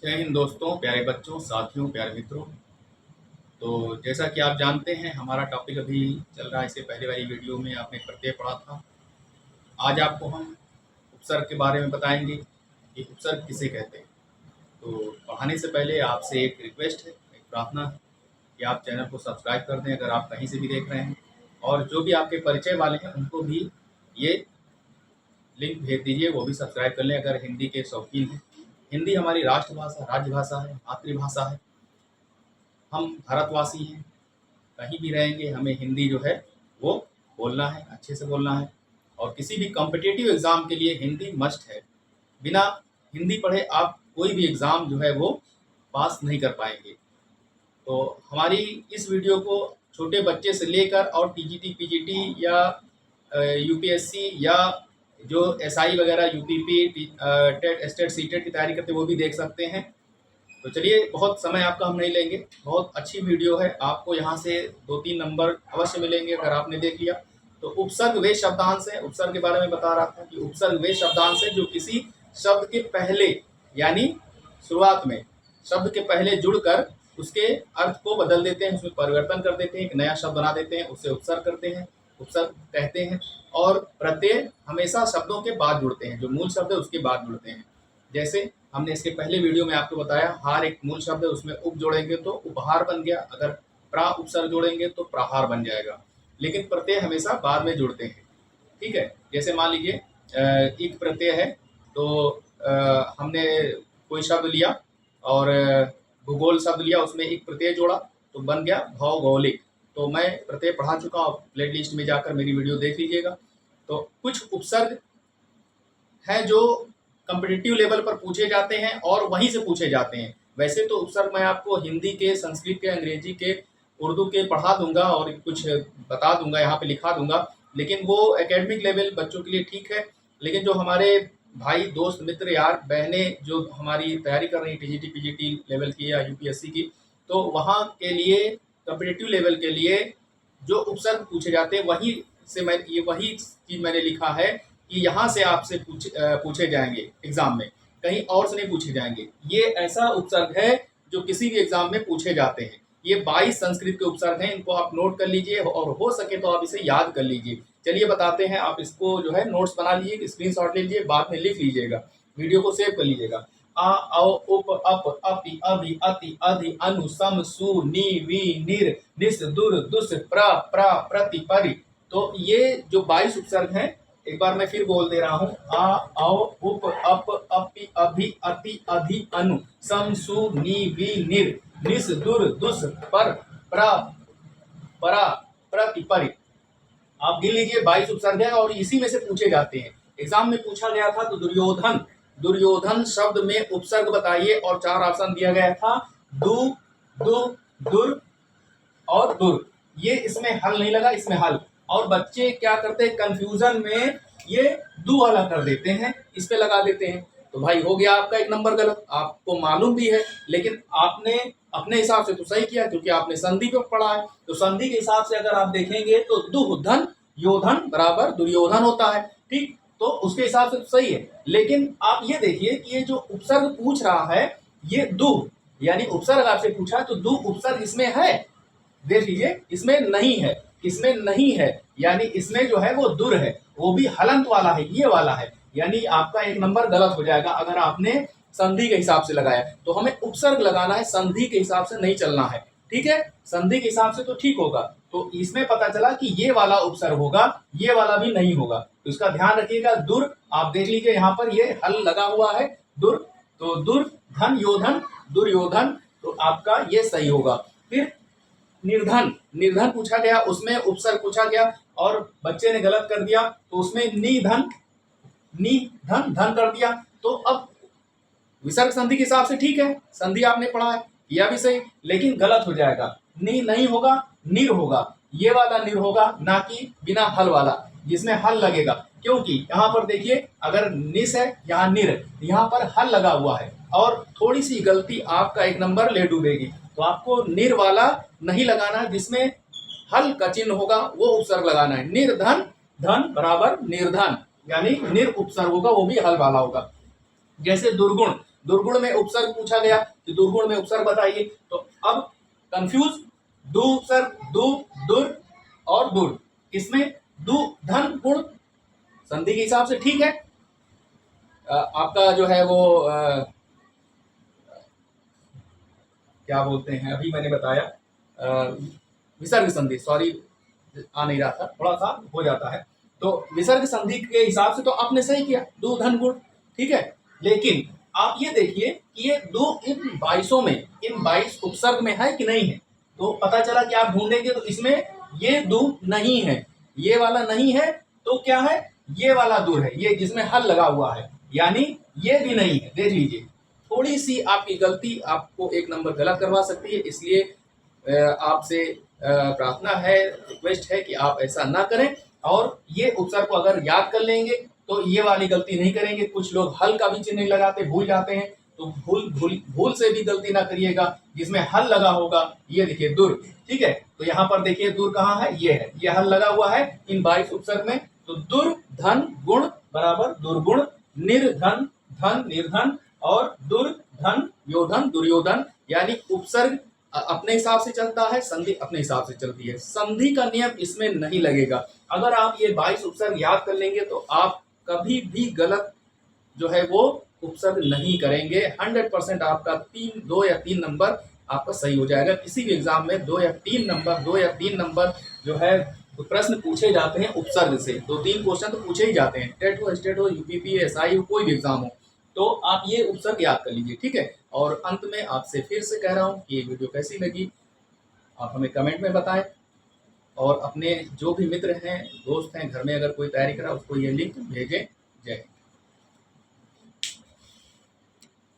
जय हिंद दोस्तों, प्यारे बच्चों, साथियों, प्यारे मित्रों। तो जैसा कि आप जानते हैं, हमारा टॉपिक अभी चल रहा है। इससे पहले वाली वीडियो में आपने प्रत्यय पढ़ा था। आज आपको हम उपसर्ग के बारे में बताएंगे कि उपसर्ग किसे कहते हैं। तो पढ़ाने से पहले आपसे एक रिक्वेस्ट है, एक प्रार्थना है कि आप चैनल को सब्सक्राइब कर दें अगर आप कहीं से भी देख रहे हैं, और जो भी आपके परिचय वाले हैं उनको भी ये लिंक भेज दीजिए, वो भी सब्सक्राइब कर लें अगर हिंदी के शौकीन हैं। हिंदी हमारी राष्ट्रभाषा, राज्यभाषा है, मातृभाषा है। हम भारतवासी हैं, कहीं भी रहेंगे हमें हिंदी जो है वो बोलना है, अच्छे से बोलना है। और किसी भी कॉम्पिटिटिव एग्ज़ाम के लिए हिंदी मस्ट है। बिना हिंदी पढ़े आप कोई भी एग्ज़ाम जो है वो पास नहीं कर पाएंगे। तो हमारी इस वीडियो को छोटे बच्चे से लेकर और टीजीटी, पीजीटी या यूपीएससी या जो एसआई वगैरह, यूपीपी, टेट, स्टेट, सीटेट की तैयारी करते वो भी देख सकते हैं। तो चलिए, बहुत समय आपका हम नहीं लेंगे। बहुत अच्छी वीडियो है, आपको यहाँ से 2-3 नंबर अवश्य मिलेंगे अगर आपने देख लिया। तो उपसर्ग वे शब्दांश है। उपसर्ग के बारे में बता रहा था कि उपसर्ग वे शब्दांश है जो किसी शब्द के पहले, यानी शुरुआत में शब्द के पहले जुड़कर उसके अर्थ को बदल देते हैं, उसमें परिवर्तन कर देते हैं, एक नया शब्द बना देते हैं, उससे उपसर्ग करते हैं, उपसर्ग कहते हैं। और प्रत्यय हमेशा शब्दों के बाद जुड़ते हैं, जो मूल शब्द है उसके बाद जुड़ते हैं। जैसे हमने इसके पहले वीडियो में आपको बताया, हार एक मूल शब्द है, उसमें उप जोड़ेंगे तो उपहार बन गया, अगर प्रा उपसर्ग जोड़ेंगे तो प्रहार बन जाएगा। लेकिन प्रत्यय हमेशा बाद में जुड़ते हैं, ठीक है। जैसे मान लीजिए एक प्रत्यय है, तो हमने कोई शब्द लिया और भूगोल शब्द लिया, उसमें एक प्रत्यय जोड़ा तो बन गया भौगोलिक। तो मैं प्रत्यय पढ़ा चुका हूँ, प्ले लिस्ट में जाकर मेरी वीडियो देख लीजिएगा। तो कुछ उपसर्ग हैं जो कॉम्पिटिटिव लेवल पर पूछे जाते हैं और वहीं से पूछे जाते हैं। वैसे तो उपसर्ग मैं आपको हिंदी के, संस्कृत के, अंग्रेजी के, उर्दू के पढ़ा दूंगा और कुछ बता दूंगा, यहाँ पे लिखा दूंगा, लेकिन वो एकेडमिक लेवल बच्चों के लिए ठीक है। लेकिन जो हमारे भाई, दोस्त, मित्र, यार, बहनें जो हमारी तैयारी कर रही हैं टीजीटी, पीजीटी लेवल की या यूपीएससी की, तो वहाँ के लिए, कॉम्पिटिटिव लेवल के लिए जो उपसर्ग पूछे जाते हैं वही से मैं ये वही चीज़ मैंने लिखा है कि यहाँ से आपसे पूछे जाएंगे एग्जाम में, कहीं और से नहीं पूछे जाएंगे। ये ऐसा उपसर्ग है जो किसी भी एग्जाम में पूछे जाते हैं। ये 22 संस्कृत के उपसर्ग हैं, इनको आप नोट कर लीजिए और हो सके तो आप इसे याद कर लीजिए। चलिए बताते हैं, आप इसको जो है नोट्स बना लीजिए, स्क्रीनशॉट ले लीजिए, बाद में लिख लीजिएगा, वीडियो को सेव कर लीजिएगा। आ, औ, उप, अप, अपि, अभि, अति, अधि, अनु, सम, सु, नि, वि, निर, निस, दुर, दुस, प्र, प्रति, परि। तो ये जो 22 उपसर्ग हैं, एक बार मैं फिर बोल दे रहा हूँ। आ, औ, उप, अप, अपि, अभि, अति, अधि, अनु, सम, सु, नि, वि, निर, निस, दुर, दुस, पर, प्र, परा, प्रति, परि। आप गिन लीजिए, 22 उपसर्ग है और इसी में से पूछे जाते हैं। एग्जाम में पूछा गया था तो दुर्योधन, दुर्योधन शब्द में उपसर्ग बताइए, और 4 ऑप्शन दिया गया था, दु, दु, दुर और दुर। ये इसमें हल नहीं लगा, इसमें हल। और बच्चे क्या करते हैं, कंफ्यूजन में ये दु वाला कर देते हैं, इस पे लगा देते हैं। तो भाई हो गया आपका 1 नंबर गलत, आपको मालूम भी है, लेकिन आपने अपने हिसाब से तो सही किया क्योंकि आपने संधि पे पढ़ा है। तो संधि के हिसाब से अगर आप देखेंगे तो दुधन योधन बराबर दुर्योधन होता है, ठीक। तो उसके हिसाब से तो सही है। लेकिन आप ये देखिए कि ये जो उपसर्ग पूछ रहा है, ये दु, यानी उपसर्ग आपसे पूछा है तो दु उपसर्ग इसमें है, देख लीजिए, इसमें नहीं है, इसमें नहीं है, यानी इसमें जो है वो दुर है, वो भी हलंत वाला है, ये वाला है। यानी आपका 1 नंबर गलत हो जाएगा अगर आपने संधि के हिसाब से लगाया। तो हमें उपसर्ग लगाना है, संधि के हिसाब से नहीं चलना है, ठीक है। संधि के हिसाब से तो ठीक होगा। तो इसमें पता चला कि ये वाला उपसर्ग होगा, ये वाला भी नहीं होगा, तो इसका ध्यान रखिएगा। दुर, आप देख लीजिए यहाँ पर ये हल लगा हुआ है, दुर, तो दुर, धन, योधन, दुर्योधन, तो आपका ये सही होगा। फिर निर्धन, निर्धन पूछा गया, उसमें उपसर्ग पूछा गया और बच्चे ने गलत कर दिया, तो उसमें निधन, निधन, धन कर दिया। तो अब विसर्ग संधि के हिसाब से ठीक है, संधि आपने पढ़ा है, यह भी सही, लेकिन गलत हो जाएगा। नी नहीं होगा, निर होगा, ये वाला निर होगा, ना कि बिना हल वाला जिसमें हल लगेगा। क्योंकि यहाँ पर देखिए, अगर निस है, यहाँ निर, यहाँ पर हल लगा हुआ है, और थोड़ी सी गलती आपका 1 नंबर ले डूबेगी। तो आपको निर वाला नहीं लगाना है, जिसमें हल का चिन्ह होगा वो उपसर्ग लगाना है। निर्धन, धन बराबर निर्धन, यानी निर उपसर्ग होगा, वो भी हल वाला होगा। जैसे दुर्गुण, दुर्गुण में उपसर्ग पूछा गया कि दुर्गुण में उपसर्ग बताइए, तो अब कंफ्यूज, दु उपसर्ग, दु, दुर और दुर, इसमें दु धन गुण संधि के हिसाब से ठीक है। आपका जो है वो क्या बोलते हैं, अभी मैंने बताया विसर्ग संधि, सॉरी आ नहीं रहा था, थोड़ा सा हो जाता है, तो विसर्ग संधि के हिसाब से तो आपने सही किया, दो धन गुण, ठीक है। लेकिन आप ये देखिए कि ये दो इन 22 में, इन 22 उपसर्ग में है कि नहीं है, तो पता चला कि आप ढूंढेंगे तो इसमें ये दो नहीं है, ये वाला नहीं है, तो क्या है, ये वाला दूर है, ये जिसमें हल लगा हुआ है, यानी ये भी नहीं है। देख लीजिए, थोड़ी सी आपकी गलती आपको एक नंबर गलत करवा सकती है, इसलिए आपसे प्रार्थना है, रिक्वेस्ट है कि आप ऐसा ना करें, और ये उपसर्ग को अगर याद कर लेंगे तो ये वाली गलती नहीं करेंगे। कुछ लोग हल का भी चिन्ह नहीं लगाते, भूल जाते हैं, तो भूल से भी गलती ना करिएगा, जिसमें हल लगा होगा, ये देखिए दुर, ठीक है, तो यहाँ पर देखिए दुर कहाँ है, ये है, ये हल लगा हुआ है इन 22 उपसर्ग में, तो दुर धन गुण बराबर दुर्गुण, निर्धन धन निर्धन, और दुर्धन योधन दुर्योधन, यानी उपसर्ग अपने हिसाब से चलता है, संधि अपने हिसाब से चलती है, संधि का नियम इसमें नहीं लगेगा। अगर आप ये 22 उपसर्ग याद कर लेंगे तो आप कभी भी गलत जो है वो उपसर्ग नहीं करेंगे। 100% आपका 2 या 3 नंबर आपका सही हो जाएगा। किसी भी एग्जाम में 2 या 3 नंबर जो है तो प्रश्न पूछे जाते हैं उपसर्ग से, 2-3 क्वेश्चन तो पूछे ही जाते हैं, टेट हो, स्टेट हो, यूपीपी, एसआई हो, कोई भी एग्जाम हो, तो आप ये उपसर्ग याद कर लीजिए, ठीक है। और अंत में आपसे फिर से कह रहा हूँ कि ये वीडियो कैसी लगी आप हमें कमेंट में बताएं, और अपने जो भी मित्र हैं, दोस्त हैं, घर में अगर कोई तैयारी करा उसको ये लिंक भेजें। जय हिंद।